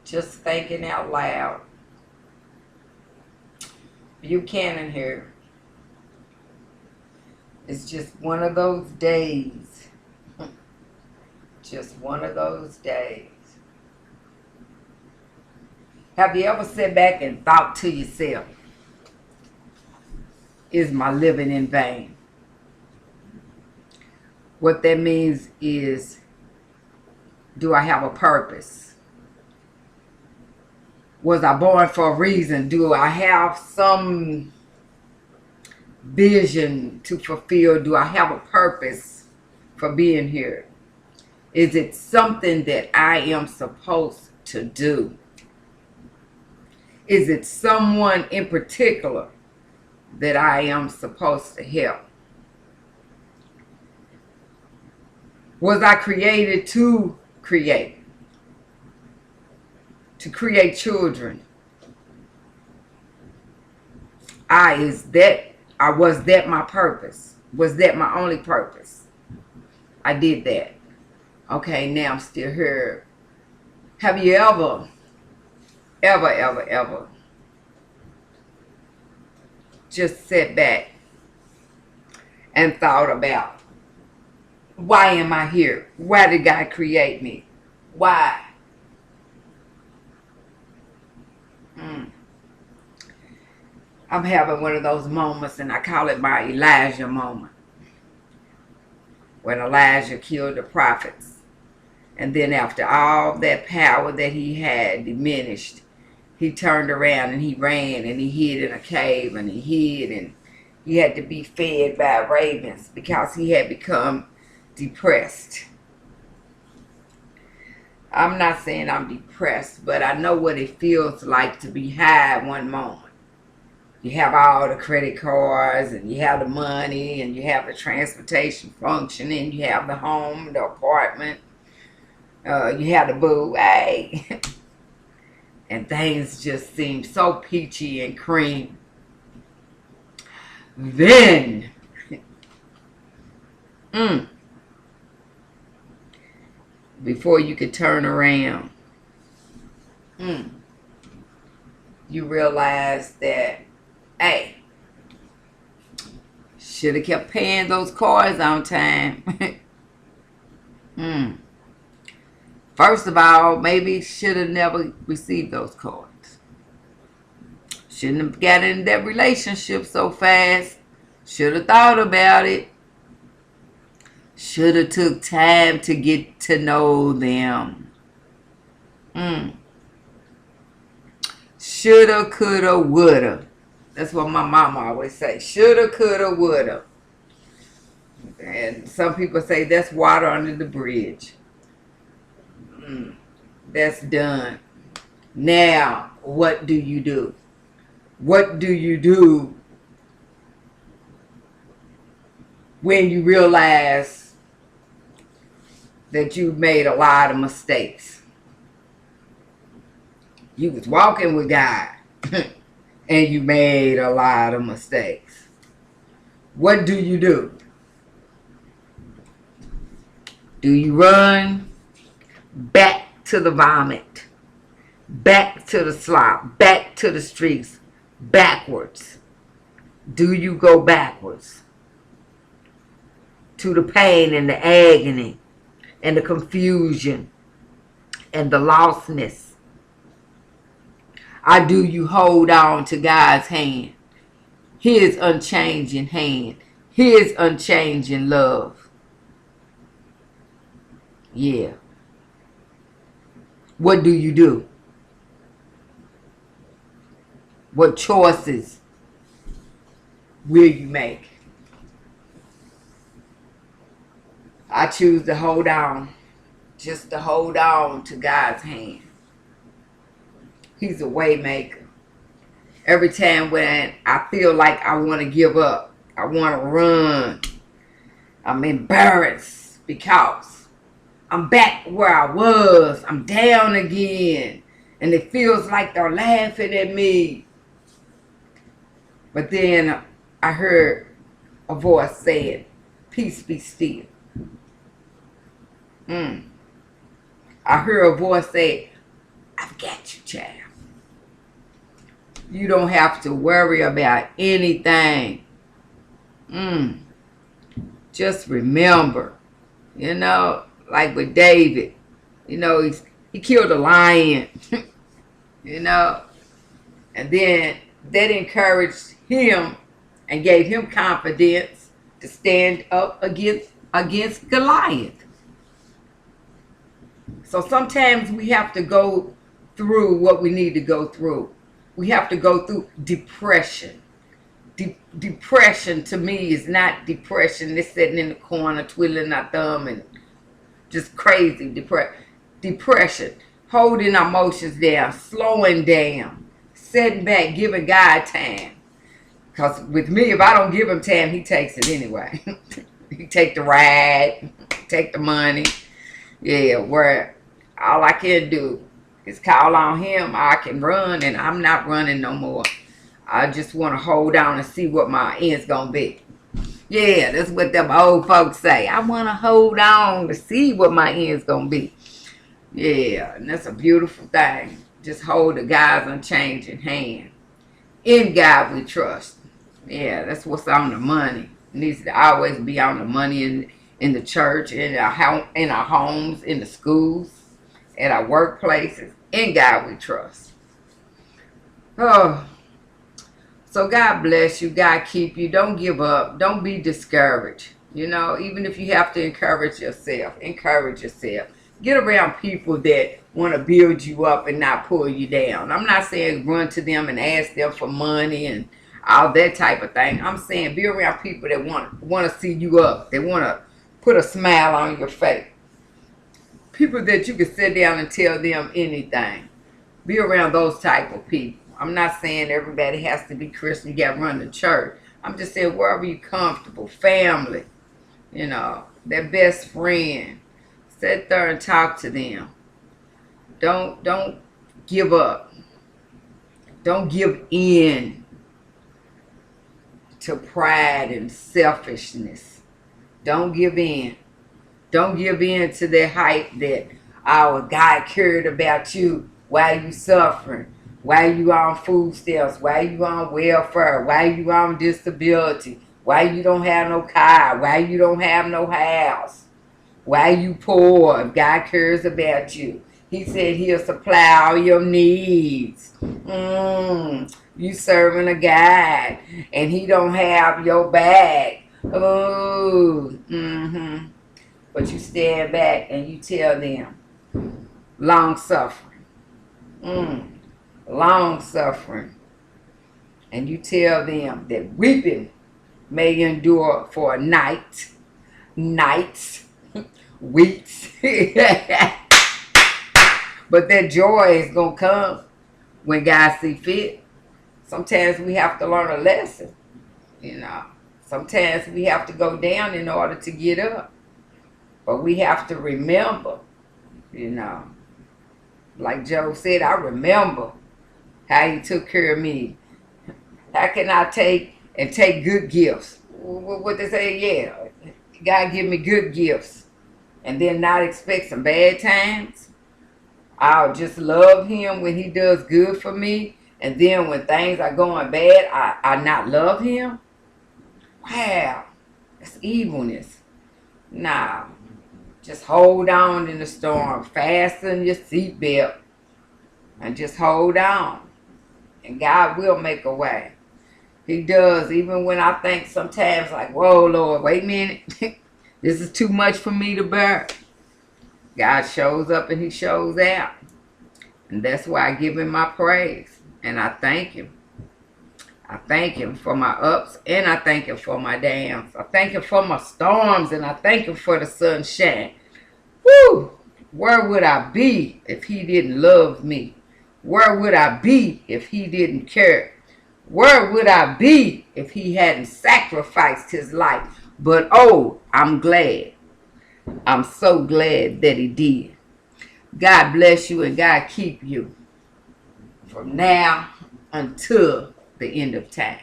Just thinking out loud. Buchanan here. It's just one of those days. Just one of those days. Have you ever sat back and thought to yourself, is my living in vain? What that means is, do I have a purpose? Was I born for a reason? Do I have some vision to fulfill? Do I have a purpose for being here? Is it something that I am supposed to do? Is it someone in particular that I am supposed to help? Was I created to create? To create children? Was that my purpose? Was that my only purpose? I did that. Okay, now I'm still here. Have you ever just sat back and thought about, why am I here? Why did God create me? Why? I'm having one of those moments, and I call it my Elijah moment. When Elijah killed the prophets. And then after all that power that he had diminished, he turned around and he ran and he hid in a cave and he hid, and he had to be fed by ravens because he had become depressed. I'm not saying I'm depressed, but I know what it feels like to be high one moment. You have all the credit cards, and you have the money, and you have the transportation functioning, you have the home, the apartment, you have the boo, hey. And things just seem so peachy and cream. Then, before you could turn around, you realize that, hey, should have kept paying those cards on time. First of all, maybe should have never received those cards. Shouldn't have got in that relationship so fast. Should have thought about it. Should have took time to get to know them. Shoulda, coulda, woulda. That's what my mama always say. Shoulda, coulda, woulda. And some people say that's water under the bridge. That's done. Now, what do you do? What do you do when you realize that you've made a lot of mistakes? You was walking with God and you made a lot of mistakes. What do you do? Do you run back to the vomit, back to the slop, back to the streets, backwards? Do you go backwards to the pain and the agony and the confusion and the lostness? Or do you hold on to God's hand, His unchanging hand, His unchanging love? Yeah. What do you do? What choices will you make? I choose to hold on. Just to hold on to God's hand. He's a way maker. Every time when I feel like I want to give up, I want to run, I'm embarrassed because I'm back where I was. I'm down again. And it feels like they're laughing at me. But then I heard a voice saying, peace be still. I heard a voice say, I've got you, child. You don't have to worry about anything. Just remember, like with David, he killed a lion, and then that encouraged him and gave him confidence to stand up against Goliath. So sometimes we have to go through what we need to go through. We have to go through depression. Depression to me is not depression. They're sitting in the corner twiddling our thumb and just crazy depression. Holding our emotions down, slowing down, setting back, giving God time. Because with me, if I don't give him time, he takes it anyway. He take the ride, take the money. Yeah, where all I can do is call on him. I can run, and I'm not running no more. I just want to hold on and see what my end's going to be. Yeah, that's what them old folks say. I want to hold on to see what my end's going to be. Yeah, and that's a beautiful thing. Just hold the God's unchanging hand. In God we trust. Yeah, that's what's on the money. It needs to always be on the money in the church, in our homes, in the schools, at our workplaces. In God we trust. Oh, so God bless you. God keep you. Don't give up. Don't be discouraged. Even if you have to encourage yourself. Get around people that want to build you up and not pull you down. I'm not saying run to them and ask them for money and all that type of thing. I'm saying be around people that want to see you up. They want to put a smile on your face. People that you can sit down and tell them anything. Be around those type of people. I'm not saying everybody has to be Christian. You got to run the church. I'm just saying wherever you're comfortable. Family. Their best friend. Sit there and talk to them. Don't give up. Don't give in to pride and selfishness. Don't give in. Don't give in to the hype that God cared about you while you suffering, while you on food stamps, while you on welfare, while you on disability, while you don't have no car, while you don't have no house, while you poor. If God cares about you, he said he'll supply all your needs. You serving a God and he don't have your back. But you stand back and you tell them long suffering. Long suffering. And you tell them that weeping may endure for a night, nights, weeks. But that joy is going to come when God see fit. Sometimes we have to learn a lesson. Sometimes we have to go down in order to get up. But we have to remember, like Job said, I remember how he took care of me. How can I take good gifts? What they say, yeah, God give me good gifts and then not expect some bad times. I'll just love him when he does good for me. And then when things are going bad, I not love him. Wow, that's evilness. Nah, just hold on in the storm. Fasten your seatbelt and just hold on. And God will make a way. He does, even when I think sometimes like, whoa, Lord, wait a minute. This is too much for me to bear. God shows up and he shows out. And that's why I give him my praise. And I thank him. I thank him for my ups and I thank him for my downs. I thank him for my storms and I thank him for the sunshine. Woo! Where would I be if he didn't love me? Where would I be if he didn't care? Where would I be if he hadn't sacrificed his life? But oh, I'm glad. I'm so glad that he did. God bless you and God keep you from now until the end of time.